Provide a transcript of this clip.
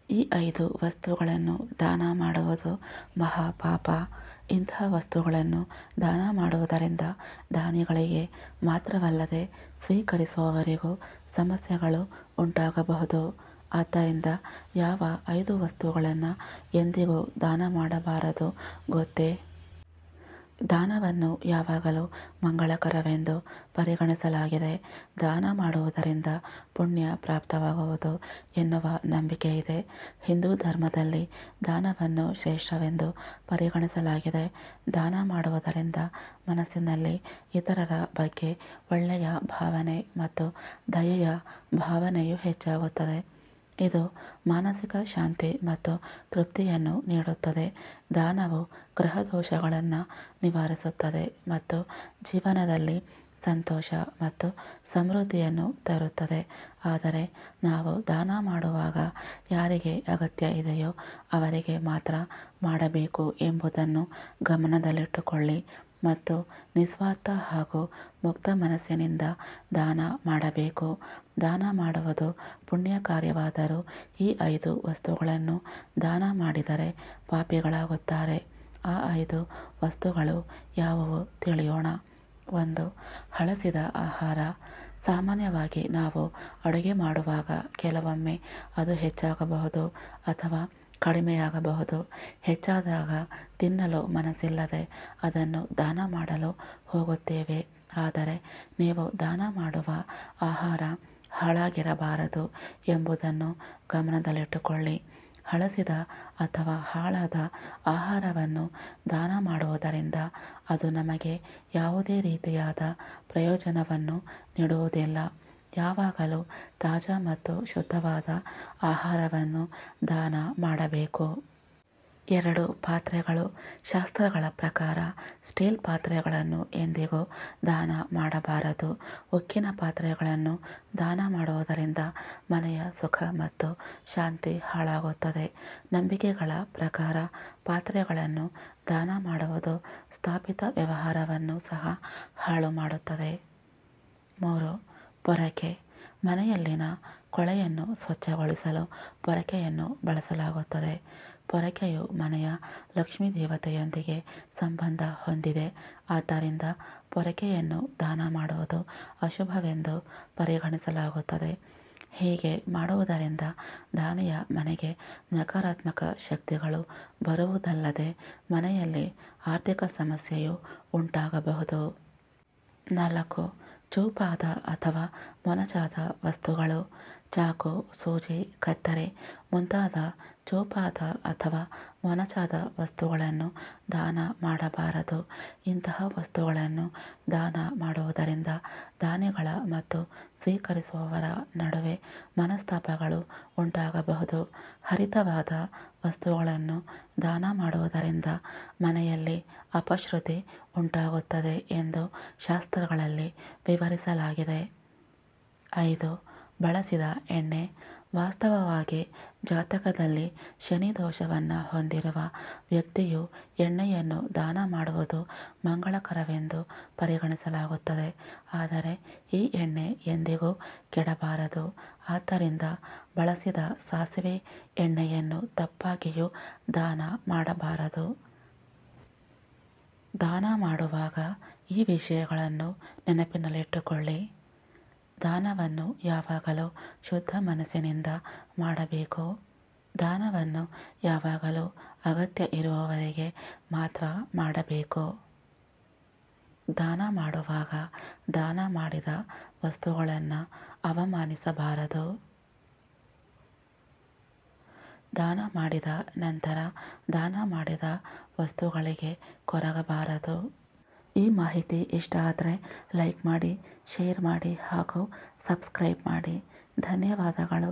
ಈ 5 ವಸ್ತುಗಳನ್ನು ದಾನ ಮಾಡುವುದು ಮಹಾಪಾಪ. ಇಂತಹ ವಸ್ತುಗಳನ್ನು ದಾನ ಮಾಡುವುದರಿಂದ ದಾನಿಗಳಿಗೆ ಮಾತ್ರವಲ್ಲದೆ ಸ್ವೀಕರಿಸುವವರಿಗೂ ಸಮಸ್ಯೆಗಳು ಉಂಟಾಗಬಹುದು. ಆದ್ದರಿಂದ ಯಾವ 5 ವಸ್ತುಗಳನ್ನು ಎಂದಿಗೂ ದಾನ ಮಾಡಬಾರದು ಗೊತ್ತೇ? ದಾನವನ್ನು ಯಾವಾಗಲೂ ಮಂಗಳಕರವೆಂದು ಪರಿಗಣಿಸಲಾಗಿದೆ. ದಾನ ಮಾಡುವುದರಿಂದ ಪುಣ್ಯ ಪ್ರಾಪ್ತವಾಗುವುದು ಎನ್ನುವ ನಂಬಿಕೆ ಇದೆ. ಹಿಂದೂ ಧರ್ಮದಲ್ಲಿ ದಾನವನ್ನು ಶ್ರೇಷ್ಠವೆಂದು ಪರಿಗಣಿಸಲಾಗಿದೆ. ದಾನ ಮಾಡುವುದರಿಂದ ಮನಸ್ಸಿನಲ್ಲಿ ಇತರರ ಬಗ್ಗೆ ಒಳ್ಳೆಯ ಭಾವನೆ ಮತ್ತು ದಯೆಯ ಭಾವನೆಯು ಹೆಚ್ಚಾಗುತ್ತದೆ. ಇದು ಮಾನಸಿಕ ಶಾಂತಿ ಮತ್ತು ತೃಪ್ತಿಯನ್ನು ನೀಡುತ್ತದೆ. ದಾನವು ಗ್ರಹದೋಷಗಳನ್ನು ನಿವಾರಿಸುತ್ತದೆ ಮತ್ತು ಜೀವನದಲ್ಲಿ ಸಂತೋಷ ಮತ್ತು ಸಮೃದ್ಧಿಯನ್ನು ತರುತ್ತದೆ. ಆದರೆ ನಾವು ದಾನ ಮಾಡುವಾಗ ಯಾರಿಗೆ ಅಗತ್ಯ ಇದೆಯೋ ಅವರಿಗೆ ಮಾತ್ರ ಮಾಡಬೇಕು ಎಂಬುದನ್ನು ಗಮನದಲ್ಲಿಟ್ಟುಕೊಳ್ಳಿ ಮತ್ತು ನಿಸ್ವಾರ್ಥ ಹಾಗೂ ಮುಕ್ತ ಮನಸ್ಸಿನಿಂದ ದಾನ ಮಾಡಬೇಕು. ದಾನ ಮಾಡುವುದು ಪುಣ್ಯ ಕಾರ್ಯವಾದರೂ ಈ 5 ವಸ್ತುಗಳನ್ನು ದಾನ ಮಾಡಿದರೆ ಪಾಪಿಗಳಾಗುತ್ತಾರೆ. ಆ 5 ವಸ್ತುಗಳು ಯಾವುವು ತಿಳಿಯೋಣ. 1. ಹಳಸಿದ ಆಹಾರ. ಸಾಮಾನ್ಯವಾಗಿ ನಾವು ಅಡುಗೆ ಮಾಡುವಾಗ ಕೆಲವೊಮ್ಮೆ ಅದು ಹೆಚ್ಚಾಗಬಹುದು ಅಥವಾ ಕಡಿಮೆಯಾಗಬಹುದು. ಹೆಚ್ಚಾದಾಗ ತಿನ್ನಲು ಮನಸ್ಸಿಲ್ಲದೆ ಅದನ್ನು ದಾನ ಮಾಡಲು ಹೋಗುತ್ತೇವೆ. ಆದರೆ ನೀವು ದಾನ ಮಾಡುವ ಆಹಾರ ಹಾಳಾಗಿರಬಾರದು ಎಂಬುದನ್ನು ಗಮನದಲ್ಲಿಟ್ಟುಕೊಳ್ಳಿ. ಹಳಸಿದ ಅಥವಾ ಹಾಳಾದ ಆಹಾರವನ್ನು ದಾನ ಮಾಡುವುದರಿಂದ ಅದು ನಮಗೆ ಯಾವುದೇ ರೀತಿಯಾದ ಪ್ರಯೋಜನವನ್ನು ನೀಡುವುದಿಲ್ಲ. ಯಾವಾಗಲೂ ತಾಜಾ ಮತ್ತು ಶುದ್ಧವಾದ ಆಹಾರವನ್ನು ದಾನ ಮಾಡಬೇಕು. 2. ಪಾತ್ರೆಗಳು. ಶಾಸ್ತ್ರಗಳ ಪ್ರಕಾರ ಸ್ಟೀಲ್ ಪಾತ್ರೆಗಳನ್ನು ಎಂದಿಗೂ ದಾನ ಮಾಡಬಾರದು. ಉಕ್ಕಿನ ಪಾತ್ರೆಗಳನ್ನು ದಾನ ಮಾಡುವುದರಿಂದ ಮನೆಯ ಸುಖ ಮತ್ತು ಶಾಂತಿ ಹಾಳಾಗುತ್ತದೆ. ನಂಬಿಕೆಗಳ ಪ್ರಕಾರ ಪಾತ್ರೆಗಳನ್ನು ದಾನ ಮಾಡುವುದು ಸ್ಥಾಪಿತ ವ್ಯವಹಾರವನ್ನು ಸಹ ಹಾಳು ಮಾಡುತ್ತದೆ. 3. ಪೊರಕೆ. ಮನೆಯಲ್ಲಿನ ಕೊಳೆಯನ್ನು ಸ್ವಚ್ಛಗೊಳಿಸಲು ಪೊರಕೆಯನ್ನು ಬಳಸಲಾಗುತ್ತದೆ. ಪೊರಕೆಯು ಮನೆಯ ಲಕ್ಷ್ಮೀ ದೇವತೆಯೊಂದಿಗೆ ಸಂಬಂಧ ಹೊಂದಿದೆ. ಆದ್ದರಿಂದ ಪೊರಕೆಯನ್ನು ದಾನ ಮಾಡುವುದು ಅಶುಭವೆಂದು ಪರಿಗಣಿಸಲಾಗುತ್ತದೆ. ಹೀಗೆ ಮಾಡುವುದರಿಂದ ದಾನಿಯ ಮನೆಗೆ ನಕಾರಾತ್ಮಕ ಶಕ್ತಿಗಳು ಬರುವುದಲ್ಲದೆ ಮನೆಯಲ್ಲಿ ಆರ್ಥಿಕ ಸಮಸ್ಯೆಯು ಉಂಟಾಗಬಹುದು. 4. ಚೂಪಾದ ಅಥವಾ ಮೊನಚಾದ ವಸ್ತುಗಳು. ಚಾಕು, ಸೂಜಿ, ಕತ್ತರಿ ಮುಂತಾದ ಚೂಪಾದ ಅಥವಾ ಮೊನಚಾದ ವಸ್ತುಗಳನ್ನು ದಾನ ಮಾಡಬಾರದು. ಇಂತಹ ವಸ್ತುಗಳನ್ನು ದಾನ ಮಾಡುವುದರಿಂದ ದಾನಿಗಳ ಮತ್ತು ಸ್ವೀಕರಿಸುವವರ ನಡುವೆ ಮನಸ್ತಾಪಗಳು ಉಂಟಾಗಬಹುದು. ಹರಿತವಾದ ವಸ್ತುಗಳನ್ನು ದಾನ ಮಾಡುವುದರಿಂದ ಮನೆಯಲ್ಲಿ ಅಪಶ್ರುತಿ ಉಂಟಾಗುತ್ತದೆ ಎಂದು ಶಾಸ್ತ್ರಗಳಲ್ಲಿ ವಿವರಿಸಲಾಗಿದೆ. 5. ಬಳಸಿದ ಎಣ್ಣೆ. ವಾಸ್ತವವಾಗಿ ಜಾತಕದಲ್ಲಿ ಶನಿ ದೋಷವನ್ನು ಹೊಂದಿರುವ ವ್ಯಕ್ತಿಯು ಎಣ್ಣೆಯನ್ನು ದಾನ ಮಾಡುವುದು ಮಂಗಳಕರವೆಂದು ಪರಿಗಣಿಸಲಾಗುತ್ತದೆ. ಆದರೆ ಈ ಎಣ್ಣೆ ಎಂದಿಗೂ ಕೆಡಬಾರದು. ಆದ್ದರಿಂದ ಬಳಸಿದ ಸಾಸಿವೆ ಎಣ್ಣೆಯನ್ನು ತಪ್ಪಾಗಿಯೂ ದಾನ ಮಾಡಬಾರದು. ದಾನ ಮಾಡುವಾಗ ಈ ವಿಷಯಗಳನ್ನು ನೆನಪಿನಲ್ಲಿಟ್ಟುಕೊಳ್ಳಿ. ದಾನವನ್ನು ಯಾವಾಗಲೂ ಶುದ್ಧ ಮನಸ್ಸಿನಿಂದ ಮಾಡಬೇಕು. ದಾನವನ್ನು ಯಾವಾಗಲೂ ಅಗತ್ಯ ಇರುವವರಿಗೆ ಮಾತ್ರ ಮಾಡಬೇಕು. ದಾನ ಮಾಡುವಾಗ ದಾನ ಮಾಡಿದ ವಸ್ತುಗಳನ್ನು ಅವಮಾನಿಸಬಾರದು. ದಾನ ಮಾಡಿದ ನಂತರ ದಾನ ಮಾಡಿದ ವಸ್ತುಗಳಿಗೆ ಕೊರಗಬಾರದು. ಈ ಮಾಹಿತಿ ಇಷ್ಟ ಆದರೆ ಲೈಕ್ ಮಾಡಿ, ಶೇರ್ ಮಾಡಿ ಹಾಗೂ ಸಬ್ಸ್ಕ್ರೈಬ್ ಮಾಡಿ. ಧನ್ಯವಾದಗಳು.